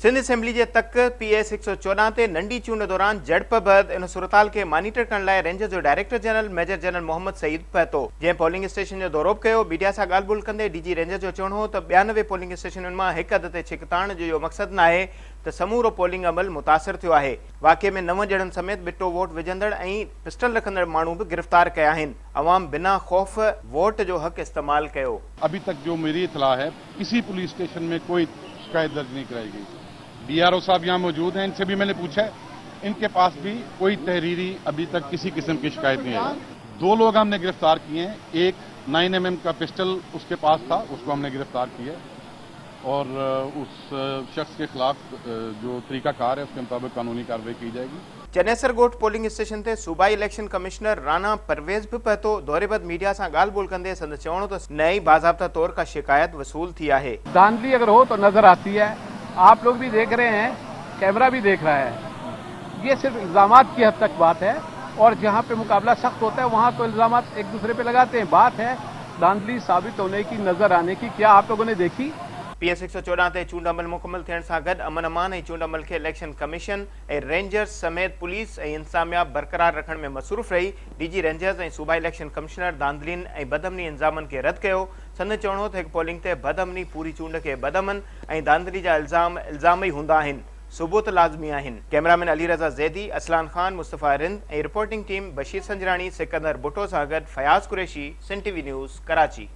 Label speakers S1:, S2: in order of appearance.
S1: Sindh assembly के तक PS 114 ते नंढी चूंड दौरान झड़प बैदि इन सूरताल के मॉनिटर करण लाइ रेंज जो director general major general Mohammad Saeed पहुतो, जंहिं पोलिंग स्टेशन जो दौरो कयो। मीडिया सां ॻाल्हि ॿोलि कंदे DG रेंज जो चवणो हो त 92 पोलिंग स्टेशनुनि मां हिक हद ते छिकताण जो इहो मक़सदु न आहे त समूरो पोलिंग अमल मुतासिर थियो आहे। वाक़े में 9 ॼणनि समेत बिटो वोट विझंदड़ ऐं पिस्टल रखंदड़ माण्हू बि गिरफ़्तार कया आहिनि। अवाम बिना खौफ़ वोट जो हक़ इस्तेमाल कयो।
S2: अभी तक जो मेरी इतला है, किसी पुलिस स्टेशन में कोई शिकायत दर्ज नहीं कराई गई। DRO साहब यहाँ मौजूद हैं, इनसे भी मैंने पूछा है, इनके पास भी कोई तहरीरी अभी तक किसी किस्म की शिकायत नहीं आई। 2 लोग हमने गिरफ्तार किए हैं, एक 9mm का पिस्टल उसके पास था, उसको हमने गिरफ्तार किया और उस शख्स के खिलाफ जो तरीकाकार है उसके मुताबिक कानूनी कार्रवाई की जाएगी।
S1: चनेसर ॻोठ पोलिंग स्टेशन ते सूबाई इलेक्शन कमिश्नर राना परवेज़ भी पहुतो। दौरे बाद मीडिया सां ॻाल्हि ॿोलि कंदे संदसि चवणो त नई बाज़ाब्ता तौर का शिकायत वसूल थी आहे।
S3: धांधली अगर हो तो नजर आती है, आप लोग भी देख रहे हैं, कैमरा भी देख रहा है। ये सिर्फ इल्जामात की हद तक बात है और जहां पे मुकाबला सख्त होता है वहां तो इल्जामात एक दूसरे पे लगाते हैं। बात है धांधली साबित होने की, नजर आने की। क्या आप लोगों ने देखी?
S1: PS 114 ते चूंड अमल मुकम्मल थियण सां गॾु अमन अमान ऐं चूंड अमल खे इलेक्शन कमीशन ऐं रेंजर्स समेत पुलिस ऐं इंतजामिया बरक़रार रखण में मसरूफ़ रही। DG रेंजर्स ऐं सूबाई इलेक्शन कमिश्नर धांधलियुनि ऐं बदअमनी इंजामनि खे रद्द कयो। संदसि चवणो त हिकु पोलिंग ते बदअमनी पूरी चूंड खे बदअमन ऐं धांधली जा इल्ज़ाम ई हूंदा आहिनि, सुबूत लाज़मी आहिनि। कैमरामैन अली रज़ा ज़ैदी, असलान खान, मुस्तफ़ा रिंद ऐं रिपोर्टिंग टीम बशीर संजराणी, सिकंदर भुट्टो सां गॾु फयाज़ कुरैशी, सिंध TV न्यूज़, कराची।